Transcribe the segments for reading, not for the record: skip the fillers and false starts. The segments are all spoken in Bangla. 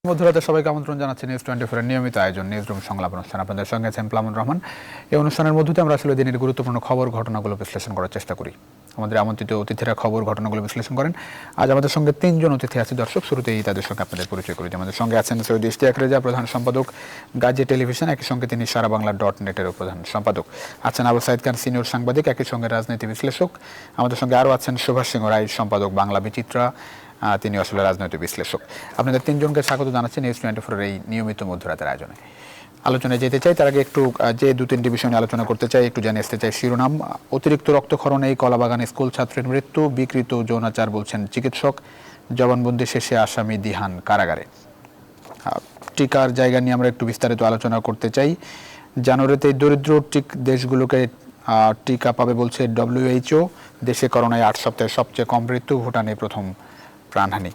মধ্যরাতে সবাইকে আমন্ত্রণ জানাচ্ছি নিউজ 24 এর নিয়মিত আয়োজন নিউজরুম সংলাপ অনুষ্ঠান। আপনাদের সঙ্গে আছেন প্লামন রহমান। এই অনুষ্ঠানের মধ্যে আমরা আসলে দিনের গুরুত্বপূর্ণ খবর ঘটনাগুলো বিশ্লেষণ করার চেষ্টা করি। আমাদের আমন্ত্রিত অতিথিরা খবর ঘটনাগুলো বিশ্লেষণ করেন। আজ আমাদের সঙ্গে তিনজন অতিথি আছে দর্শক। শুরুতেই তাদের সঙ্গে আপনাদের পরিচয় করি। আমাদের সঙ্গে আছেন সৈয়দ ইশতিয়াক রেজা, প্রধান সম্পাদক গাজী টেলিভিশন, একই সঙ্গে তিনি সারা বাংলা .net-এর প্রধান সম্পাদক। আছেন আবু সাইদ খান, সিনিয়র সাংবাদিক, একই সঙ্গে রাজনীতি বিশ্লেষক। আমাদের সঙ্গে আরও আছেন সুভাষ সিংহ রায়, সম্পাদক বাংলা বিচিত্রা, তিনি আসলে রাজনৈতিক বিশ্লেষক। আপনাদের তিনজনকে স্বাগত জানাচ্ছি নিউজ 24 এই নিয়মিত মধ্যরাতের আয়োজনে। আলোচনায় যেতে চাই তার আগে একটু যে দু তিনটি বিষয় নিয়ে আলোচনা করতে চাই, একটু জানিয়ে আসতে চাই শিরোনাম। অতিরিক্ত রক্তক্ষরণে কলাবাগান স্কুল ছাত্রের মৃত্যু, বিকৃত যৌনাচার বলছেন চিকিৎসক, জবানবন্দি শেষে আসামি দিহান কারাগারে। টিকার জায়গা নিয়ে আমরা একটু বিস্তারিত আলোচনা করতে চাই। জানুয়ারিতে দরিদ্র দেশগুলোকে টিকা পাবে বলছে WHO। দেশে করোনায় 8 সপ্তাহে সবচেয়ে কম মৃত্যু, ভুটানে প্রথম প্রাণহানি।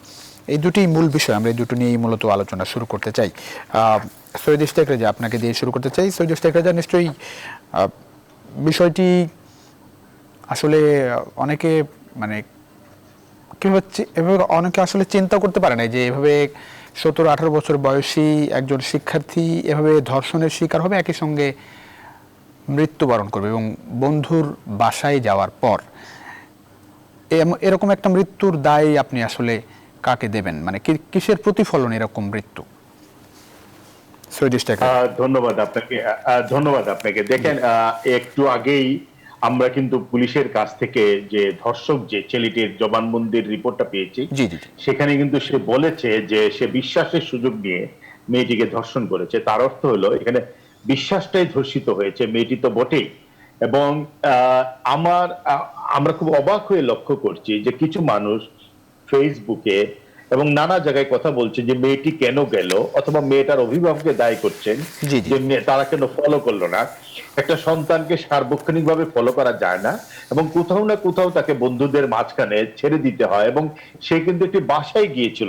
এই দুটি মূল বিষয়, আমরা এই দুটো নিয়েই মূলত আলোচনা শুরু করতে চাই। সৈয়দ ইশতিয়াক রেজা, আপনাকে দিয়ে শুরু করতে চাই। সৈয়দ ইশতিয়াক রেজা, নিশ্চয়ই বিষয়টি আসলে অনেকে এভাবে অনেকে আসলে চিন্তা করতে পারে না যে এভাবে 17-18 বছর বয়সী একজন শিক্ষার্থী এভাবে ধর্ষণের শিকার হবে, একই সঙ্গে মৃত্যুবরণ করবে এবং বন্ধুর বাসায় যাওয়ার পর এরকম একটা মৃত্যুর দায় আপনি আসলে কাকে দেবেন? কিসের প্রতিফলন এরকম মৃত্যু? ধন্যবাদ আপনাকে। দেখেন, একটু আগেই আমরা কিন্তু পুলিশের কাছ থেকে যে ধর্ষক যে ছেলেটির জবানবন্দির রিপোর্টটা পেয়েছি, সেখানে কিন্তু সে বলেছে যে সে বিশ্বাসের সুযোগ নিয়ে মেয়েটিকে ধর্ষণ করেছে। তার অর্থ হলো এখানে বিশ্বাসটাই ধর্ষিত হয়েছে, মেয়েটি তো বটেই। এবং আমরা খুব অবাক হয়ে লক্ষ্য করছি যে কিছু মানুষ ফেসবুকে এবং নানা জায়গায় কথা বলছে যে মেয়েটি কেন গেল, অথবা মেয়েটার অভিভাবককে দায়ী করছেন যে তারা কেন ফলো করলো না। একটা সন্তানকে সার্বক্ষণিকভাবে ফলো করা যায় না, এবং কোথাও না কোথাও তাকে বন্ধুদের মাঝখানে ছেড়ে দিতে হয়। এবং সে কিন্তু একটি বাসায় গিয়েছিল,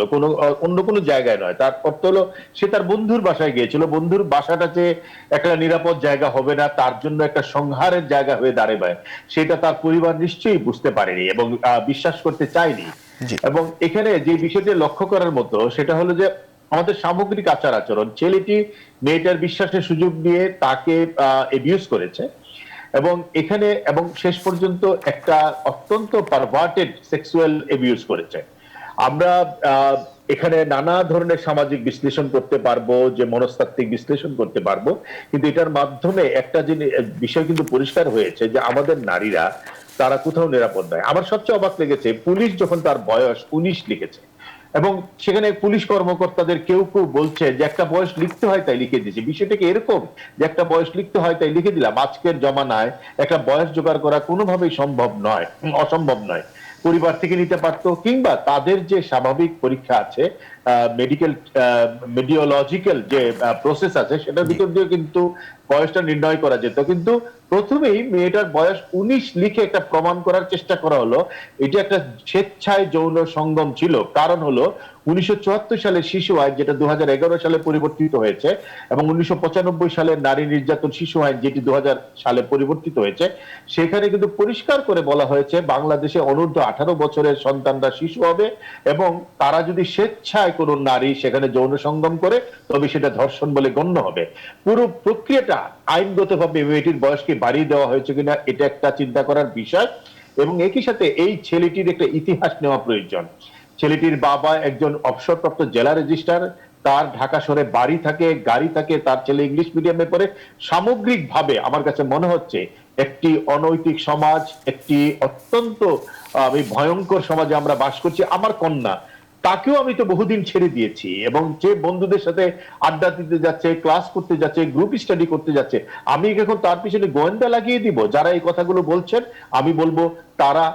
অন্য কোনো জায়গায় নয়। তার অর্থ হলো সে তার বন্ধুর বাসায় গিয়েছিল। বন্ধুর বাসাটা যে একটা নিরাপদ জায়গা হবে না, তার জন্য একটা সংহারের জায়গা হয়ে দাঁড়াবে, সেটা তার পরিবার নিশ্চয়ই বুঝতে পারেনি এবং বিশ্বাস করতে চায়নি। এবং এখানে যে বিষয়টি লক্ষ্য করার মতো সেটা হলো যে আমাদের সামগ্রিক আচার আচরণ, ছেলেটি মেয়েটার বিশ্বাসের সুযোগ নিয়ে তাকে এবিউজ করেছে এবং শেষ পর্যন্ত একটা অত্যন্ত পারভার্টেড সেক্সুয়াল এবিউজ করেছে। আমরা এখানে নানা ধরনের সামাজিক বিশ্লেষণ করতে পারবো, যে মনস্তাত্ত্বিক বিশ্লেষণ করতে পারবো, কিন্তু এটার মাধ্যমে একটা বিষয় কিন্তু পরিষ্কার হয়েছে যে আমাদের নারীরা তারা কোথাও নিরাপদ নয়। আমার সবচেয়ে অবাক লেগেছে, পুলিশ যখন তার বয়স 19 লিখেছে, এবং সেখানে পুলিশ কর্মকর্তাদের কেউ কেউ বলছে যে একটা বয়স লিখতে হয় তাই লিখে দিয়েছে। বিষয়টাকে এরকম যে একটা বয়স লিখতে হয় তাই লিখে দিলাম। আজকের জমানায় একটা বয়স জোগাড় করা কোনোভাবেই অসম্ভব নয়। পরিবার থেকে নিতে পারতো, কিংবা তাদের যে স্বাভাবিক পরীক্ষা আছে, মেডিওলজিক্যাল যে প্রসেস আছে, সেটার ভিতর দিয়ে কিন্তু বয়সটা নির্ণয় করা যেত। কিন্তু প্রথমেই মেয়েটার বয়স 19 লিখে একটা প্রমাণ করার চেষ্টা করা হলো। এটা একটা স্বেচ্ছায় যৌন সঙ্গম ছিল। কারণ হলো 1974 সালের শিশু আইন, যেটা 2011 সালে পরিবর্তিত হয়েছে, এবং 1995 সালের নারী নির্যাতন শিশু আইন, যেটি 2000 সালে পরিবর্তিত হয়েছে, সেখানে কিন্তু পরিষ্কার করে বলা হয়েছে বাংলাদেশে অনূর্ধ্ব 18 বছরের সন্তানরা শিশু হবে, এবং তারা যদি স্বেচ্ছায় কোনো নারী সেখানে যৌন সঙ্গম করে তবে সেটা ধর্ষণ বলে গণ্য হবে। পুরো প্রক্রিয়াটা আইনগতভাবে মেয়েটির বয়সকে বাড়িয়ে দেওয়া হয়েছে কিনা, এটা একটা চিন্তা করার বিষয়। এবং একই সাথে এই ছেলেটির একটা ইতিহাস নেওয়া প্রয়োজন। ছেলেটির বাবা একজন অবসরপ্রাপ্ত জেলা রেজিস্ট্রার, তার ঢাকা শহরে বাড়ি থাকে, গাড়ি থাকে, তার ছেলে ইংলিশ মিডিয়ামে পড়ে। সামগ্রিকভাবে আমার কাছে মনে হচ্ছে একটি অনৈতিক সমাজ, একটি অত্যন্ত ভয়ঙ্কর সমাজে আমরা বাস করছি। আমার কন্যা, তাকেও আমি তো বহুদিন ছেড়ে দিয়েছি, এবং যে বন্ধুদের সাথে আড্ডা দিতে যাচ্ছে, ক্লাস করতে যাচ্ছে, গ্রুপ স্টাডি করতে যাচ্ছে, আমি এখন তার পিছনে গোয়েন্দা লাগিয়ে দিব? যারা এই কথাগুলো বলছেন, আমি বলবো তারা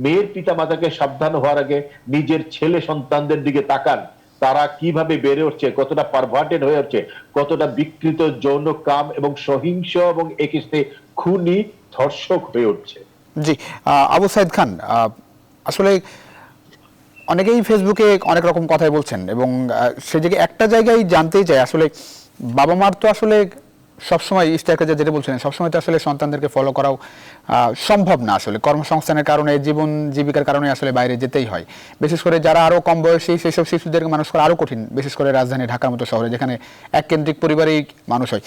মেয়ের পিতা মাতাকে সাবধান হওয়ার আগে নিজের ছেলে সন্তানদের দিকে তাকান। তারা কিভাবে বেড়ে উঠছে, কতটা পারভার্টেড হয়ে উঠছে, কতটা বিকৃত যৌন কাম এবং সহিংস এবং একই খুনি ধর্ষক হয়ে উঠছে। জি, আবু সাইদ খান, আসলে অনেকেই ফেসবুকে অনেক রকম কথাই বলছেন, এবং সে একটা জায়গায় জানতেই চাই, আসলে বাবা মার তো আসলে সবসময় ইস্টারকে যেটা বলছিলেন, সবসময় তো আসলে সন্তানদেরকে ফলো করাও সম্ভব না। আসলে কর্মসংস্থানের কারণে, জীবন জীবিকার কারণে আসলে বাইরে যেতেই হয়। বিশেষ করে যারা আরো কম বয়সী সেসব শিশুদেরকে মানুষ করা আরো কঠিন, বিশেষ করে রাজধানী ঢাকার মতো শহরে যেখানে এককেন্দ্রিক পরিবারেই মানুষ হয়।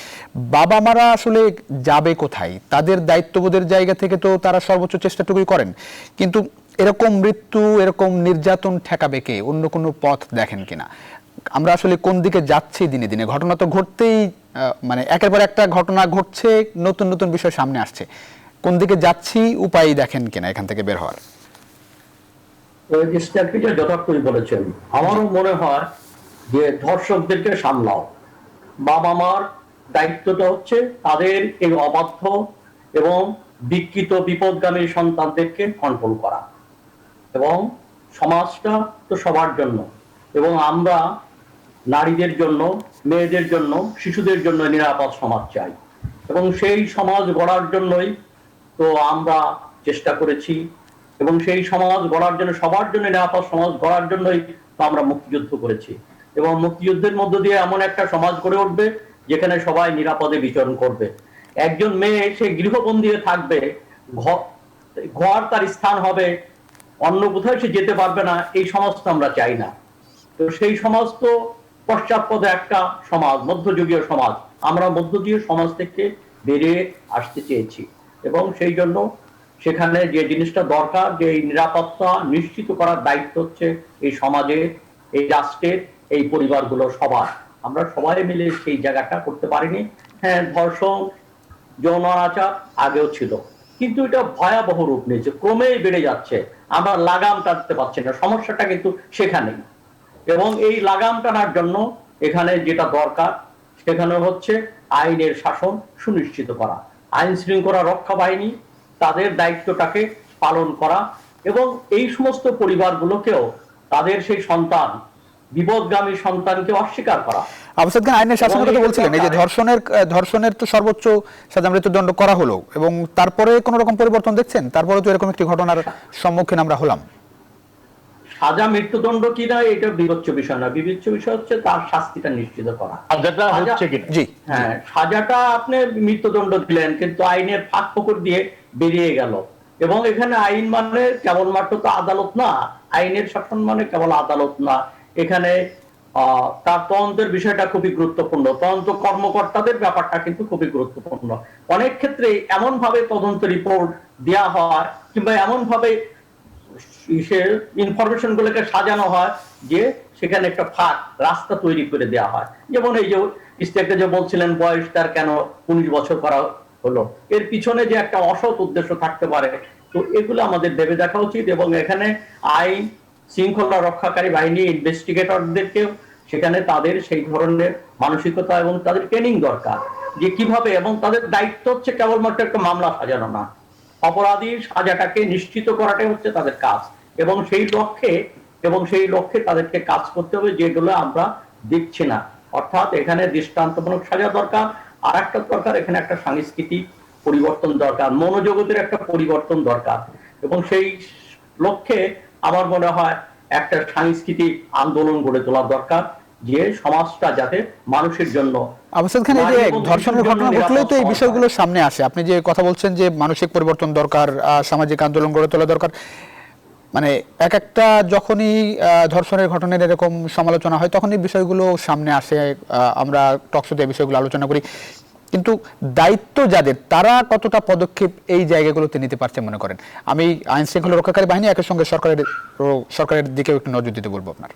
বাবা মারা আসলে যাবে কোথায়? তাদের দায়িত্ববোধের জায়গা থেকে তো তারা সর্বোচ্চ চেষ্টাটুকুই করেন, কিন্তু এরকম মৃত্যু, এরকম নির্যাতন ঠেকাবে কে? অন্য কোনো পথ দেখেন কিনা? আমরা আসলে কোন দিকে যাচ্ছি দিনে দিনে? ঘটনা তো ঘটতেই মানে একের পর একটা ঘটনা ঘটছে, নতুন নতুন বিষয় সামনে আসছে। কোন দিকে যাচ্ছি উপায় দেখেন কিনা এখান থেকে বের হওয়ার? যথার্থই বলেছেন। আমারও মনে হয় যে ধর্ষকদেরকে সামলাও। বাবা মার দায়িত্বটা হচ্ছে তাদের এই অবাধ্য এবং বিকৃত বিপদগামী সন্তানদেরকে কন্ট্রোল করা, এবং সমাজটা তো সবার জন্য, এবং আমরা নারীদের জন্য, মেয়েদের জন্য, শিশুদের জন্য নিরাপদ সমাজ চাই, এবং সেই সমাজ গড়ার জন্যই তো আমরা চেষ্টা করেছি, এবং সেই সমাজ গড়ার জন্য, সবার জন্য নিরাপদ সমাজ গড়ার জন্যই তো আমরা মুক্তিযুদ্ধ করেছি, এবং মুক্তিযুদ্ধের মধ্য দিয়ে এমন একটা সমাজ গড়ে উঠবে যেখানে সবাই নিরাপদে বিচরণ করবে। একজন মেয়ে সে গৃহবন্দী থাকবে, ঘর তার স্থান হবে, অন্য কোথাও সে যেতে পারবে না, এই সমাজ তো আমরা চাই না। তো সেই সমাজ তো পশ্চাৎপদ একটা সমাজ, মধ্যযুগীয় সমাজ। আমরা মধ্যযুগীয় সমাজ থেকে বেরিয়ে আসতে চেয়েছি, এবং সেই জন্য সেখানে যে জিনিসটা দরকার, যে এই নিরাপত্তা নিশ্চিত করার দায়িত্ব হচ্ছে এই সমাজে, এই রাষ্ট্রের, এই পরিবারগুলো সবার। আমরা সবাই মিলে সেই জায়গাটা করতে পারিনি। হ্যাঁ, ধর্ষণ, যৌন অনাচার আগেও ছিল, কিন্তু এটা ভয়াবহ রূপ নিয়েছে, ক্রমেই বেড়ে যাচ্ছে। আমরা লাগাম টানতে পারছি না, সমস্যাটা কিন্তু সেখানেই। এবং এই লাগাম টানার জন্য এখানে যেটা দরকার সেখানে হচ্ছে আইনের শাসন সুনিশ্চিত করা, আইন শৃঙ্খলা রক্ষা বাহিনী তাদের দায়িত্বটাকে পালন করা, এবং এই সমস্ত পরিবারগুলোকেও তাদের সেই সন্তান, বিপদগামী সন্তানকে অস্বীকার করা। আবু সাদ খান, আইনের শাসনের কথা বলছিলেন, এই যে ধর্ষণের তো সর্বোচ্চ সাজা মৃত্যুদণ্ড করা হলো, এবং তারপরে কোনো রকম পরিবর্তন দেখছেন? তারপরে তো এরকম একটি ঘটনার সম্মুখীন আমরা হলাম। সাজা মৃত্যুদণ্ড কিনা এটা বিবেচ্য বিষয় না, বিবেচ্য বিষয় হচ্ছে তার শাস্তিটা নিশ্চিত করা। জি, হ্যাঁ, সাজাটা আপনি মৃত্যুদণ্ড দিলেন, কিন্তু আইনের ফাঁক ফোকর দিয়ে বেরিয়ে গেল। এবং এখানে আইন মানে কেবলমাত্র তো আদালত না, আইনের শাসন মানে কেবল আদালত না, এখানে তার তদন্তের বিষয়টা খুবই গুরুত্বপূর্ণ, তদন্ত কর্মকর্তাদের ব্যাপারটা কিন্তু খুবই গুরুত্বপূর্ণ। অনেক ক্ষেত্রে এমন ভাবে তদন্ত রিপোর্ট দেওয়া হয়, কিংবা এমন ভাবে ইনফরমেশন গুলোকে সাজানো হয় যে সেখানে একটা ফাঁক রাস্তা তৈরি করে দেওয়া হয়। যেমন এই যে ইস্তেকটা যে বলছিলেন বয়স তার কেন 19 বছর করা হলো, এর পিছনে যে একটা অসৎ উদ্দেশ্য থাকতে পারে, তো এগুলো আমাদের ভেবে দেখা উচিত। এবং এখানে আইন শৃঙ্খলা রক্ষাকারী বাহিনী, ইনভেস্টিগেটরদেরকেও সেখানে তাদের সেই ধরনের মানসিকতা এবং তাদের ট্রেনিং দরকার, যে কিভাবে, এবং তাদের দায়িত্ব হচ্ছে কেবলমাত্র একটা মামলা সাজানো না, অপরাধীর সাজাটাকে নিশ্চিত করাটাই হচ্ছে তাদের কাজ। এবং সেই লক্ষ্যে তাদেরকে কাজ করতে হবে, যেগুলো আমরা দেখছি না। অর্থাৎ এখানে দৃষ্টান্তমূলক সাজা দরকার, আর একটা দরকার এখানে একটা সাংস্কৃতিক পরিবর্তন দরকার, মনোজগতের একটা পরিবর্তন দরকার। এবং সেই লক্ষ্যে আমার মনে হয় একটা সাংস্কৃতিক আন্দোলন গড়ে তোলা দরকার, যে সমাজটা যাতে মানুষের জন্য। আবু সাদ খান, এই যে ধর্ষণের ঘটনা ঘটলেই তো এই বিষয়গুলো সামনে আসে। আপনি যে কথা বলছেন যে মানসিক পরিবর্তন দরকার, সামাজিক আন্দোলন গড়ে তোলা দরকার, মানে এক একটা যখনই ধর্ষণের ঘটনার এরকম সমালোচনা হয় তখনই বিষয়গুলো সামনে আসে, আমরা টকশোতে এই বিষয়গুলো আলোচনা করি। কিন্তু দায়িত্ব যাদের, তারা কতটা পদক্ষেপ এই জায়গাগুলোতে নিতে পারছে মনে করেন? আমি আইন শৃঙ্খলা রক্ষাকারী বাহিনী, একই সঙ্গে সরকারের দিকেও একটু নজর দিতে বলবো আপনার।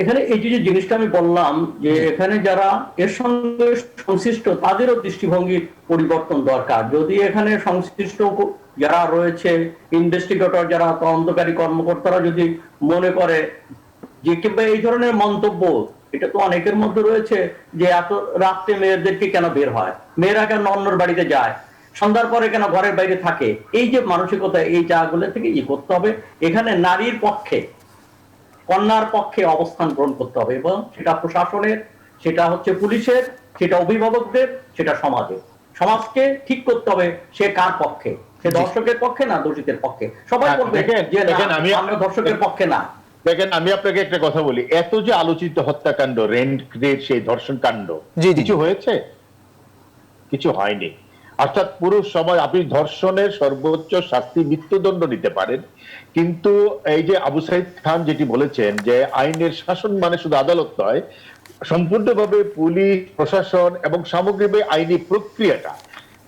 এখানে এই যে জিনিসটা আমি বললাম, যে এখানে যারা এর সঙ্গে সংশ্লিষ্ট তাদেরও দৃষ্টিভঙ্গির পরিবর্তন দরকার। যদি এখানে সংশ্লিষ্ট যারা রয়েছে, ইনভেস্টিগেটর যারা, তদন্তকারী কর্মকর্তারা যদি মনে করে যে, কিংবা এই ধরনের মন্তব্য, এটা তো অনেকের মধ্যে রয়েছে যে এত রাত্রে মেয়েদেরকে কেন বের হয়, মেয়েরা কেন অন্যর বাড়িতে যায়, সন্ধ্যার পরে কেন ঘরের বাইরে থাকে, এই যে মানসিকতা, এই জায়গাগুলো থেকে করতে হবে। এখানে নারীর পক্ষে, কন্যার পক্ষে অবস্থান গ্রহণ করতে হবে, এবং সেটা প্রশাসনের, সেটা হচ্ছে পুলিশের, সেটা অভিভাবকদের, সেটা সমাজের। সমাজকে ঠিক করতে হবে সে কার পক্ষে, সে দর্শকের পক্ষে না দোষীদের পক্ষে। সবাই বলবে যে আমরা দর্শকের পক্ষে না, দেখেন, আমি আপনাকে একটা কথা বলি, এত যে আলোচিত হত্যাকাণ্ড, রেন্টের সেই ধর্ষণ কাণ্ড, জি, জি। কিছু হয়েছে? কিছু হয়নি। অর্থাৎ পুরো সময় আপনি ধর্ষণের সর্বোচ্চ শাস্তি মৃত্যুদণ্ড নিতে পারেন, কিন্তু এই যে আবু সাইদ খান যেটি বলেছেন যে আইনের শাসন মানে শুধু আদালত নয়, সম্পূর্ণভাবে পুলিশ প্রশাসন এবং সামগ্রিকভাবে আইনি প্রক্রিয়াটা,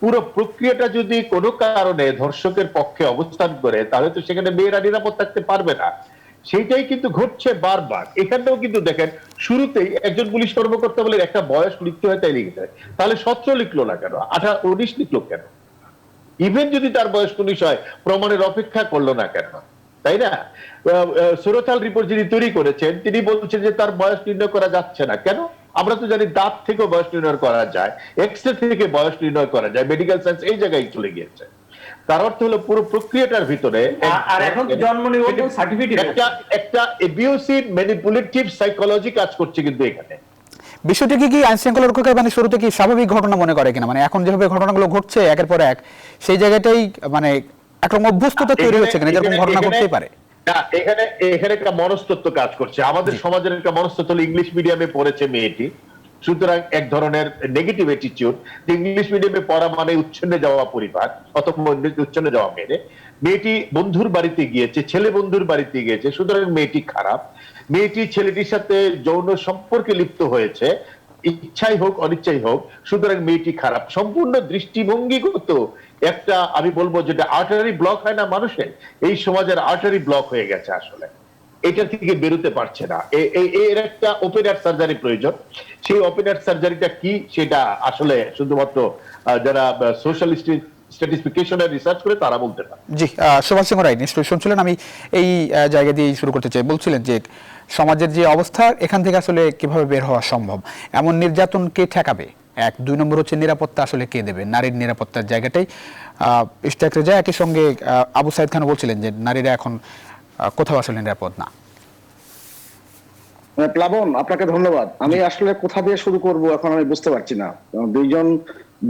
পুরো প্রক্রিয়াটা যদি কোনো কারণে ধর্ষকের পক্ষে অবস্থান করে, তাহলে তো সেখানে মেয়েরা নিরাপদ থাকতে পারবে না। সেইটাই কিন্তু ঘটছে বারবার। এখানেও কিন্তু দেখেন, শুরুতেই একজন পুলিশ কর্মকর্তা বলে একটা বয়স লিখতে হয়, তাই লিখতে হয়, তাহলে 17 লিখলো না কেন, 19 লিখলো কেন? ইভেন যদি তার বয়স 19 হয়, প্রমাণের অপেক্ষা করলো না কেন? তাই না? সুরতাল রিপোর্ট যিনি তৈরি করেছেন, তিনি বলছেন যে তার বয়স নির্ণয় করা যাচ্ছে না কেন? আমরা তো জানি দাঁত থেকে বয়স নির্ণয় করা যায়, এক্সরে থেকে বয়স নির্ণয় করা যায়, মেডিকেল সায়েন্স এই জায়গায় চলে গিয়েছে। তার অর্থ হলো পুরো প্রক্রিয়াটার ভিতরে আর এখন জন্ম নিবন্ধন সার্টিফিকেট একটা এবিউসিভ ম্যানিপুলেটিভ সাইকোলজি কাজ করছে কিন্তু এখানে। বিষয়টি কি আইন শৃঙ্খলা রক্ষকের মানে শুরুতে কি স্বাভাবিক ঘটনা মনে করে কিনা, মানে এখন যেভাবে ঘটনাগুলো ঘটছে একের পর এক, সেই জায়গাটাই মানে একরকম অভ্যস্ততা তৈরি হচ্ছে কিনা, যেরকম ঘটনা ঘটতেই পারে? এখানে এখানে একটা মনস্তত্ব কাজ করছে। আমাদের সমাজের একটা মনস্তত্ব হলো, ইংলিশ মিডিয়ামে পড়েছে মেয়েটি, সুতরাং এক ধরনের নেগেটিভ অ্যাটিটিউড, যে ইংলিশ মিডিয়ামে পড়া মানে উচ্ছন্নে যাওয়া পরিবার, অথবা উচ্ছন্নে যাওয়া মেয়েটি বন্ধুর বাড়িতে গিয়েছে, ছেলে বন্ধুর বাড়িতে গিয়েছে, সুতরাং মেয়েটি খারাপ। মেয়েটি ছেলেটির সাথে যৌন সম্পর্কে লিপ্ত হয়েছে, ইচ্ছাই হোক অনিচ্ছাই হোক, সুতরাং মেয়েটি খারাপ। সম্পূর্ণ দৃষ্টিভঙ্গিগত একটা, আমি বলবো যেটা আর্টারি ব্লক হয় না মানুষের, এই সমাজের আর্টারি ব্লক হয়ে গেছে আসলে, এটা থেকে বেরোতে পারছে না। এর একটা ওপেন হার্ট সার্জারি প্রয়োজন। সেই ওপেন হার্ট সার্জারিটা কি, সেটা আসলে শুধুমাত্র যারা সোশ্যাল স্ট্যাটিস্টিফিকেশনের রিসার্চ করে তারা বলতে পারে। জি, সুভাষ সিংহ রায় নিশ্চয়ই শুনছিলেন। আমি এই জায়গা দিয়ে শুরু করতে চাই। বলছিলেন যে সমাজের যে অবস্থা, এখান থেকে আসলে কিভাবে বের হওয়া সম্ভব, এমন নির্যাতন কে ঠেকাবে, 1 2 নম্বর হচ্ছে নিরাপত্তা আসলে কে দেবে, নারীর নিরাপত্তার জায়গাটাই ইস্টাকরে যায়। একই সঙ্গে আবু সাইদ খান বলছিলেন যে নারীরা এখন কোথাও আসলে নিরাপদ না। প্লাবন, আপনাকে ধন্যবাদ। আমি আসলে কোথা দিয়ে শুরু করব এখন আমি বুঝতে পারছি না। দুইজন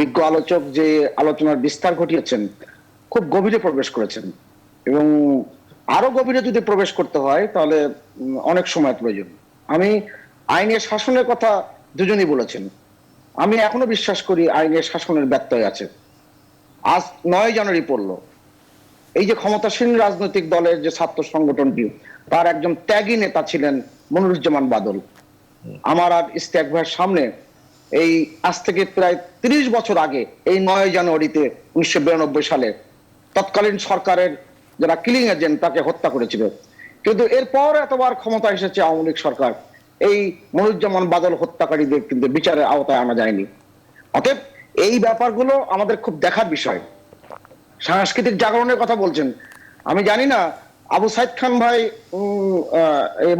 বিজ্ঞ আলোচক যে আলোচনার বিস্তার ঘটিয়েছেন, খুব গভীরে প্রবেশ করেছেন, এবং আরো গভীরে যদি প্রবেশ করতে হয় তাহলে অনেক সময় প্রয়োজন। আমি আইনের শাসনের কথা দুজনই বলেছেন। আমি এখনো বিশ্বাস করি আইনের শাসনের ব্যত্যয় আছে। আজ 9 জানুয়ারি পড়লো, এই যে ক্ষমতাসীন রাজনৈতিক দলের যে ছাত্র সংগঠনটি, তার একজন ত্যাগী নেতা ছিলেন মনিরুজ্জামান বাদল। আমার আর ইস্তেক ভাইয়ের সামনে এই আজ থেকে প্রায় 30 বছর আগে, এই 9 জানুয়ারিতে 1992 সালে তৎকালীন সরকারের যারা কিলিং এজেন্ট তাকে হত্যা করেছিল। কিন্তু এরপর এতবার ক্ষমতা এসেছে আওয়ামী লীগ সরকার, এই মনিরুজ্জামান বাদল হত্যাকারীদের কিন্তু বিচারের আওতায় আনা যায়নি। অতএব এই ব্যাপারগুলো আমাদের খুব দেখার বিষয়। সাংস্কৃতিক জাগরণের কথা বলছেন, আমি জানি না আবু সাইদ খান ভাই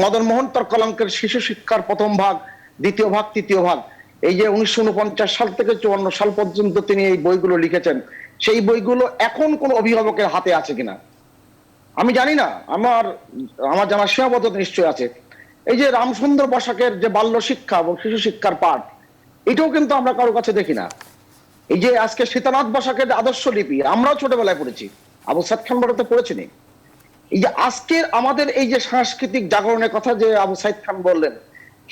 মদন মোহন তর্কলঙ্কের শিশু শিক্ষার প্রথম ভাগ, দ্বিতীয় ভাগ, তৃতীয় ভাগ, এই যে 1949 সাল থেকে 54 সাল পর্যন্ত তিনি এই বইগুলো লিখেছেন, সেই বইগুলো এখন কোন অভিভাবকের হাতে আছে কিনা আমি জানি না। আমার জানার সীমাবদ্ধতা নিশ্চয় আছে। এই যে রামসুন্দর বসাকের যে বাল্য শিক্ষা এবং শিশু শিক্ষার পাঠ, এটাও কিন্তু আমরা কারোর কাছে দেখি না। এই যে আজকে সীতানাথ বসাকের আদর্শ লিপি, আমরাও ছোটবেলায় পড়েছি, আবু সাইদ খান বড়তে পড়েছিনি। এই যে আজকের আমাদের এই যে সাংস্কৃতিক জাগরণের কথা যে আবু সাইদ খান বললেন,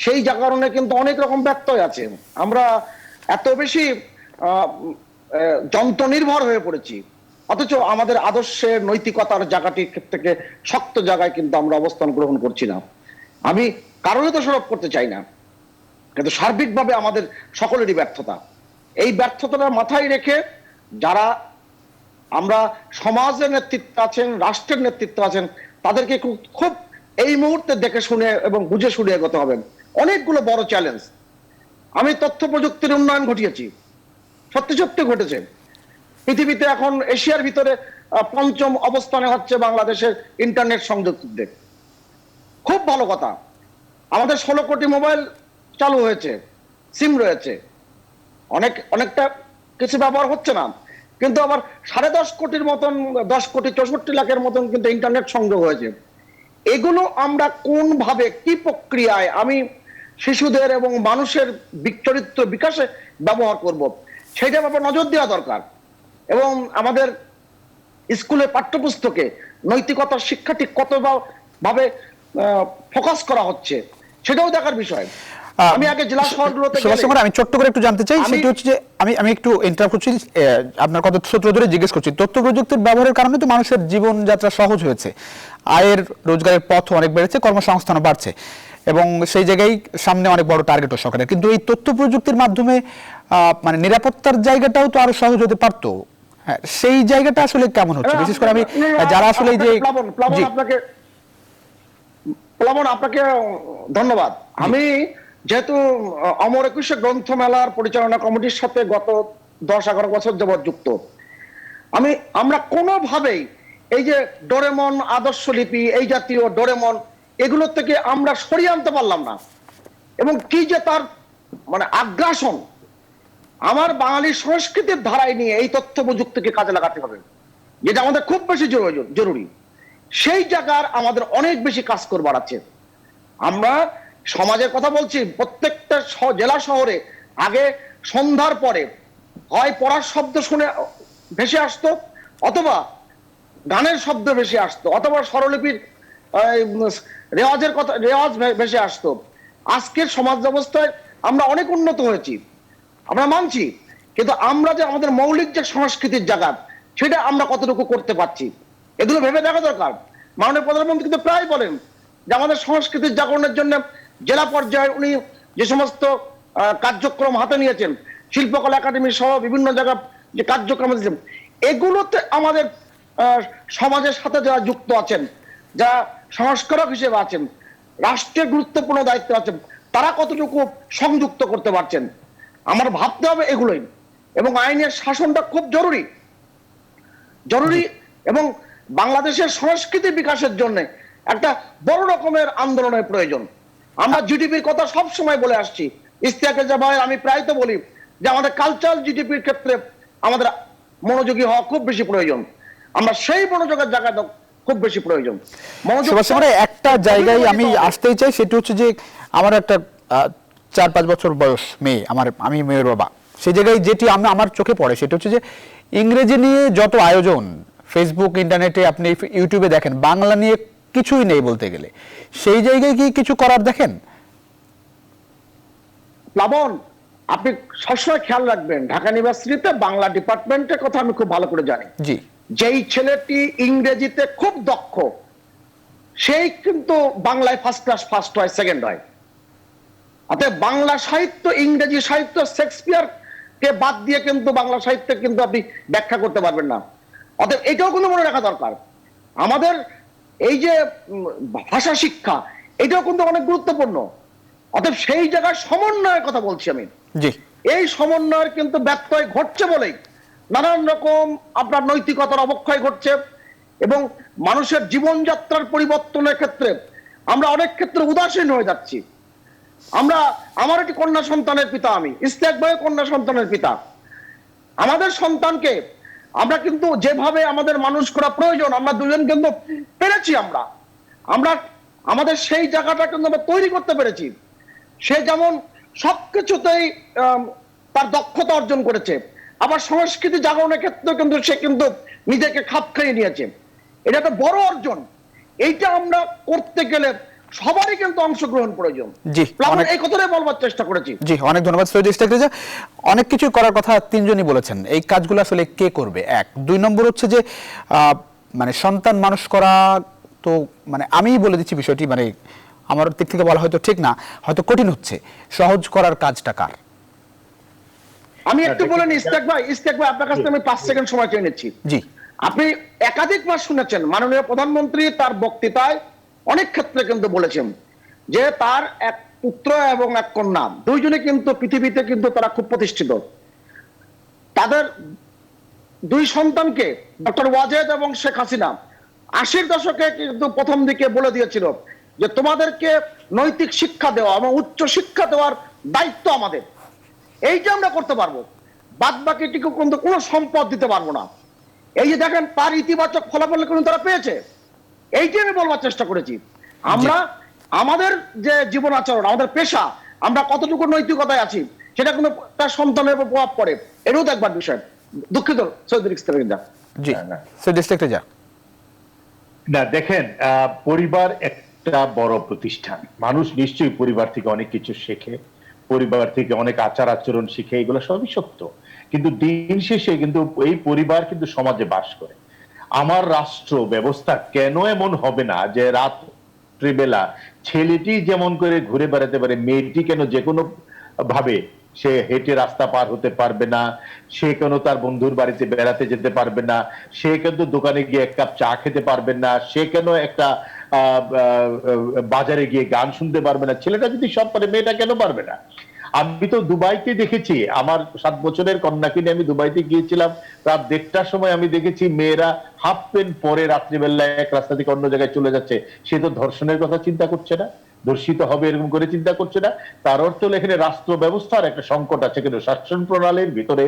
সেই জাগরণে কিন্তু অনেক রকম ব্যত্যয় আছে। আমরা এত বেশি যন্ত্র নির্ভর হয়ে পড়েছি, অথচ আমাদের আদর্শের নৈতিকতার জায়গাটি থেকে শক্ত জায়গায় কিন্তু আমরা অবস্থান গ্রহণ করছি না। আমি কারণে তো সরব করতে চাই না, কিন্তু সার্বিকভাবে আমাদের সকলেরই ব্যর্থতা। এই ব্যর্থতাটা মাথায় রেখে যারা আমরা সমাজের নেতৃত্বে আছেন, রাষ্ট্রের নেতৃত্বে আছেন, তাদেরকে খুব এই মুহূর্তে দেখে শুনে এবং বুঝে শুনে এগোতে হবে। অনেকগুলো বড় চ্যালেঞ্জ। আমি তথ্য প্রযুক্তির উন্নয়ন ঘটিয়েছি, সত্যি সত্যি ঘটেছে। পৃথিবীতে এখন এশিয়ার ভিতরে 5ম অবস্থানে হচ্ছে বাংলাদেশের ইন্টারনেট সংযোগদের। খুব ভালো কথা। আমাদের 16 কোটি মোবাইল চালু হয়েছে, সিম রয়েছে, অনেকটা কিছু ব্যবহার হচ্ছে না, কিন্তু আবার 10.5 কোটির মতন, 10 কোটি 64 লাখের মতন কিন্তু ইন্টারনেট সংযোগ হয়েছে। এগুলো আমরা কোন ভাবে, কি প্রক্রিয়ায় আমি শিশুদের এবং মানুষের চরিত্র বিকাশে ব্যবহার করব, সেইটার ব্যাপারে নজর দেওয়া দরকার। এবং আমাদের স্কুলের পাঠ্যপুস্তকে নৈতিকতার শিক্ষাটি কত ভাবে ফোকাস করা হচ্ছে, সেটাও দেখার বিষয়। আমি আগে জেলা শহরগুলোতে সুভাষ চন্দ্র, আমি ছোট্ট করে একটু জানতে চাই, আমি- সেটা হচ্ছে যে আমি একটু ইন্টারাপ্ট করছি, আপনার কথা সূত্র ধরে জিজ্ঞেস করছি। তথ্য প্রযুক্তির ব্যবহারের কারণে তো মানুষের জীবনযাত্রা সহজ হয়েছে, আয়ের রোজগারের পথ অনেক বেড়েছে, কর্মসংস্থানও বাড়ছে, এবং সেই জায়গায় সামনে অনেক বড় টার্গেটও সরকারের। কিন্তু এই তথ্য প্রযুক্তির মাধ্যমে মানে নিরাপত্তার জায়গাটাও তো আরো সহজ হতে পারতো। হ্যাঁ, সেই জায়গাটা আসলে কেমন হচ্ছে? বিশেষ করে আমি যারা আসলে এই যে জি, প্লাবন আপনাকে ধন্যবাদ। আমি যেহেতু অমর একুশে গ্রন্থমেলার পরিচালনা কমিটির সাথে গত 10-11 বছর যাবৎ যুক্ত, আমরা কোনোভাবেই এই যে ডোরেমন, আদর্শ লিপি, এই জাতীয় ডোরেমন, এগুলোর থেকে আমরা সরিয়ে আনতে পারলাম না। এবং কি যে তার মানে আগ্রাসন, আমার বাঙালি সংস্কৃতির ধারায় নিয়ে এই তথ্য প্রযুক্তিকে কাজে লাগাতে হবে, যেটা আমাদের খুব বেশি জরুরি। সেই জায়গার আমাদের অনেক বেশি কাজ করবার আছে। আমরা সমাজের কথা বলছি, প্রত্যেকটা জেলা শহরে আগে সন্ধ্যার পরে হয় পড়ার শব্দ শুনে ভেসে আসতো, অথবা গানের শব্দ ভেসে আসতো, অথবা স্বরলিপির রেওয়াজ ভেসে আসতো। আজকের সমাজ ব্যবস্থায় আমরা অনেক উন্নত হয়েছি, আমরা মানছি, কিন্তু আমরা যে আমাদের মৌলিক যে সংস্কৃতির জায়গা, সেটা আমরা কতটুকু করতে পারছি, এগুলো ভেবে দেখা দরকার। মাননীয় প্রধানমন্ত্রী কিন্তু প্রায় বলেন যে আমাদের সংস্কৃতির জাগরণের জন্য জেলা পর্যায়ে উনি যে সমস্ত কার্যক্রম হাতে নিয়েছেন, শিল্পকলা একাডেমি সহ বিভিন্ন জায়গায় যে কার্যক্রম দিয়েছেন, এগুলোতে আমাদের সমাজের সাথে যারা যুক্ত আছেন, যারা সংস্কারক হিসেবে আছেন, রাষ্ট্রের গুরুত্বপূর্ণ দায়িত্ব আছেন, তারা কতটুকু সংযুক্ত করতে পারছেন, আমার ভাবতে হবে এগুলোই। এবং আইনের শাসনটা খুব জরুরি এবং বাংলাদেশের সংস্কৃতি বিকাশের জন্য একটা বড় রকমের আন্দোলনের প্রয়োজন। আমরা জিডিপির কথা সব সময় বলে আসছি, ইশতিয়াক রেজা ভাই, আমি প্রায় তো বলি যে আমাদের কালচারাল জিডিপির ক্ষেত্রে আমাদের মনোযোগী হওয়া খুব বেশি প্রয়োজন। আমরা সেই মনোযোগের জায়গাটা খুব বেশি প্রয়োজন। একটা জায়গায় আমি আসতেই চাই, সেটা হচ্ছে যে আমার একটা 4-5 বছর বয়স মেয়ে, আমি মেয়ের বাবা। সেই জায়গায় যেটি আমার চোখে পড়ে সেটা হচ্ছে যে ইংরেজি নিয়ে যত আয়োজন ফেসবুক, ইন্টারনেটে, আপনি ইউটিউবে দেখেন, বাংলা নিয়ে কিছুই নেই বলতে গেলে। সেই জায়গায় কি কিছু করার দেখেন? প্লাবন, আপনি সবসময় খেয়াল রাখবেন, ঢাকা ইউনিভার্সিটিতে বাংলা ডিপার্টমেন্টের কথা আমি খুব ভালো করে জানি। জি, যেই ছেলেটি ইংরেজিতে খুব দক্ষ, সেই কিন্তু বাংলায় ফার্স্ট ক্লাস, ফার্স্ট হয়, সেকেন্ড হয়। অতএব বাংলা সাহিত্য, ইংরেজি সাহিত্য, শেক্সপিয়ার কে বাদ দিয়ে কিন্তু বাংলা সাহিত্যে কিন্তু আপনি ব্যাখ্যা করতে পারবেন না। অতএব এটাও কিন্তু মনে রাখা দরকার। আমাদের এই যে ভাষা শিক্ষা, এটাও কিন্তু অনেক গুরুত্বপূর্ণ। অতএব সেই জায়গায় সমন্বয়ের কথা বলছি আমি। জি, এই সমন্বয়ের কিন্তু ব্যত্যয় ঘটছে বলেই নানান রকম আপনার নৈতিকতার অবক্ষয় ঘটছে, এবং মানুষের জীবনযাত্রার পরিবর্তনের ক্ষেত্রে আমরা অনেক ক্ষেত্রে উদাসীন হয়ে যাচ্ছি। আমার একটি কন্যা সন্তানের পিতা, আমি ইশতিয়াক ভাই কন্যা সন্তানের পিতা। আমাদের সন্তানকে আমরা কিন্তু যেভাবে আমাদের মানুষ করা প্রয়োজন, আমরা দুজন কিন্তু পেরেছি। আমরা আমাদের সেই জায়গাটা কিন্তু আমরা তৈরি করতে পেরেছি। সে যেমন সবকিছুতেই তার দক্ষতা অর্জন করেছে, আবার সংস্কৃতি জাগরণের ক্ষেত্রে কিন্তু সে কিন্তু নিজেকে খাপ খাইয়ে নিয়েছে। এটা একটা বড় অর্জন। এইটা আমরা করতে গেলে সবারই কিন্তু অংশগ্রহণ প্রয়োজন। জি, এই কথাটাই বলবার চেষ্টা করেছি। জি, অনেক ধন্যবাদ সৈয়দ ইশতিয়াক রেজা। অনেক কিছু করার কথা তিনজনই বলেছেন। এই কাজগুলো আসলে কে করবে? 1, 2 নম্বর হচ্ছে যে মানে সন্তান মানুষ করা, তো মানে আমি বলে দিচ্ছি বিষয়টি, মানে আমার দিক থেকে বলা হয়তো ঠিক না, হয়তো কঠিন হচ্ছে। সহজ করার কাজটা কার? আমি একটু বলে নিই ইশতিয়াক ভাই, আপনার কাছে আমি 5 সেকেন্ড সময় চেয়ে নিচ্ছি। জি, আপনি একাধিকবার শুনেছেন মাননীয় প্রধানমন্ত্রী তার বক্তৃতায় অনেক ক্ষেত্রে কিন্তু বলেছেন যে তার এক পুত্র এবং এক কন্যা, দুইজনে কিন্তু পৃথিবীতে কিন্তু তারা খুব প্রতিষ্ঠিত। তাদের 2 সন্তানকে ডক্টর ওয়াজেদ এবং শেখ হাসিনা 80-র দশকে কিন্তু প্রথম দিকে বলে দিয়েছিল যে তোমাদেরকে নৈতিক শিক্ষা দেওয়া এবং উচ্চ শিক্ষা দেওয়ার দায়িত্ব আমাদের। এইটা আমরা করতে পারবো, বাদ বাকিটিকে কিন্তু কোনো সম্পদ দিতে পারবো না। এই যে দেখেন, তার ইতিবাচক ফলাফল কিন্তু তারা পেয়েছে। এইটা আমি বলবার চেষ্টা করেছি। আমরা আমাদের যে জীবন আচরণ, আমাদের পেশা, আমরা কতটুকু নৈতিকতায় আছি, সেটা কিন্তু তার সন্তানের উপর প্রভাব পড়ে। এটাও দেখবার বিষয়। দুঃখিত সৈয়দ ইশতিয়াক রেজা। জি, সৈয়দ ইশতিয়াক রেজা। না, দেখেন, পরিবার একটা বড় প্রতিষ্ঠান, মানুষ নিশ্চয়ই পরিবার থেকে অনেক কিছু শেখে, পরিবার থেকে অনেক আচার আচরণ শিখে, এগুলো সবই সত্য। কিন্তু দিন শেষে কিন্তু এই পরিবার কিন্তু সমাজে বাস করে। আমার রাষ্ট্র ব্যবস্থা কেন এমন হবে না যে রাত্রিবেলা ছেলেটি যেমন করে ঘুরে বেড়াতে পারে, মেয়েটি কেন যে কোনো ভাবে সে হেঁটে রাস্তা পার হতে পারবে না, সে কেন তার বন্ধুর বাড়িতে বেড়াতে যেতে পারবে না, সে কিন্তু দোকানে গিয়ে এক কাপ চা খেতে পারবে না, সে কেন একটা বাজারে গিয়ে গান শুনতে পারবে না? ছেলেটা যদি সব পারে, মেয়েটা কেন পারবে না? আমি তো দুবাইতে দেখেছি, আমার 7 বছরের কন্যাকে নিয়ে আমি দুবাইতে গিয়েছিলাম, রাত 1:30টার সময় আমি দেখেছি মেয়েরা হাফ প্যান্ট পরে রাত্রিবেলায় এক রাস্তা থেকে অন্য জায়গায় চলে যাচ্ছে। সে তো ধর্ষণের কথা চিন্তা করছে না, ধর্ষিত হবে এরকম করে চিন্তা করছে না। তার অর্থ হলো এখানে রাষ্ট্র ব্যবস্থার একটা সংকট আছে, কিন্তু শাসন প্রণালীর ভিতরে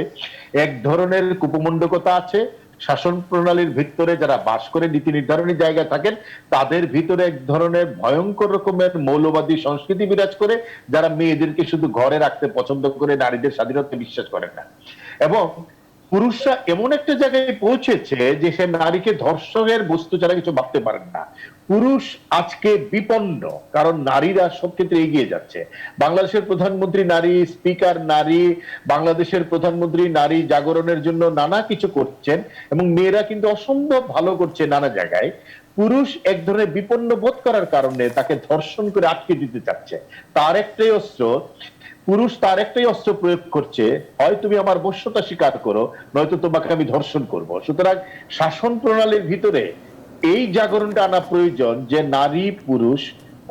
এক ধরনের কুপমণ্ডকতা আছে। শাসন প্রণালীর ভিতরে যারা বাস করে নীতি নির্ধারণী জায়গায় থাকেন, তাদের ভিতরে এক ধরনের ভয়ঙ্কর রকমের মৌলবাদী সংস্কৃতি বিরাজ করে, যারা মেয়েদেরকে শুধু ঘরে রাখতে পছন্দ করে, নারীদের স্বাধীনতা বিশ্বাস করেন না। এবং পুরুষরা এমন একটা জায়গায় পৌঁছেছে যে সে নারীকে ধর্ষণের বস্তু ছাড়া কিছু ভাবতে পারেন না। পুরুষ আজকে বিপন্ন, কারণ নারীরা সব ক্ষেত্রে এগিয়ে যাচ্ছে। বাংলাদেশের প্রধানমন্ত্রী নারী, স্পিকার নারী, বাংলাদেশের প্রধানমন্ত্রী নারী জাগরণের জন্য নানা কিছু করছেন, এবং মেয়েরা কিন্তু অসম্ভব ভালো করছে নানা জায়গায়। পুরুষ এক ধরনের বিপন্ন বোধ করার কারণে তাকে ধর্ষণ করে আটকে দিতে চাচ্ছে। তার একটাই অস্ত্র, পুরুষ তার একটাই অস্ত্র প্রয়োগ করছে, হয় তুমি আমার বশ্যতা স্বীকার করো, নয়তো তোমাকে আমি ধর্ষণ করব। সুতরাং শাসন প্রণালীর ভিতরে এই জাগরণটা আনা প্রয়োজন যে নারী পুরুষ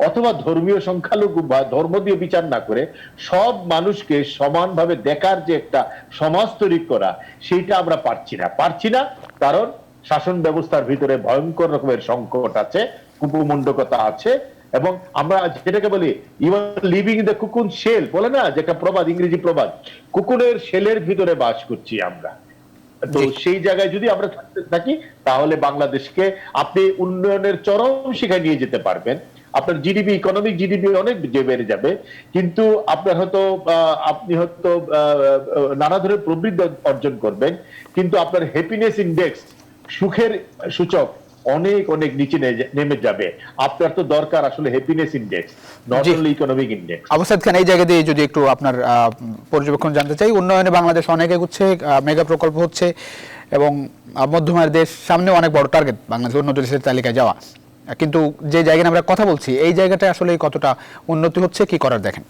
অথবা ধর্মীয় সংখ্যালঘু বা ধর্ম দিয়ে বিচার না করে সব মানুষকে সমানভাবে দেখার যে একটা সমাজ তৈরি করা, সেইটা আমরা পারছি না। কারণ শাসন ব্যবস্থার ভিতরে ভয়ঙ্কর রকমের সংকট আছে, কুপমণ্ডকতা আছে। এবং আমরা যেটাকে বলি you are living in the cocoon shell, বলে না যে একটা প্রবাদ, ইংরেজি প্রবাদ, কুকুনের শেলের ভিতরে বাস করছি আমরা। তো সেই জায়গায় যদি আমরা থাকি, তাহলে বাংলাদেশকে আপনি উন্নয়নের চরম শিখায় নিয়ে যেতে পারবেন। আপনার জিডিপি, ইকোনমিক জিডিপি অনেক বেড়ে যাবে, কিন্তু আপনার হয়তো আপনি হয়তো নানা ধরনের প্রবৃদ্ধি অর্জন করবেন, কিন্তু আপনার হ্যাপিনেস ইন্ডেক্স, সুখের সূচক অনেক অনেক নিচে নেমে যাবে। আপনার তো দরকার আসলে happiness index, not only economic index. আবু-সাঈদ খান, এই জায়গা দিয়ে যদি একটু আপনার পর্যবেক্ষণ জানতে চাই। উন্নয়নে বাংলাদেশ অনেক এগুচ্ছে, মেগা প্রকল্প হচ্ছে, এবং মধ্যমায়ের দেশ, সামনে অনেক বড় টার্গেট বাংলাদেশ উন্নত দেশের তালিকায় যাওয়া। কিন্তু যে জায়গায় আমরা কথা বলছি, এই জায়গাটা আসলে কতটা উন্নতি হচ্ছে, কি করার দেখেন?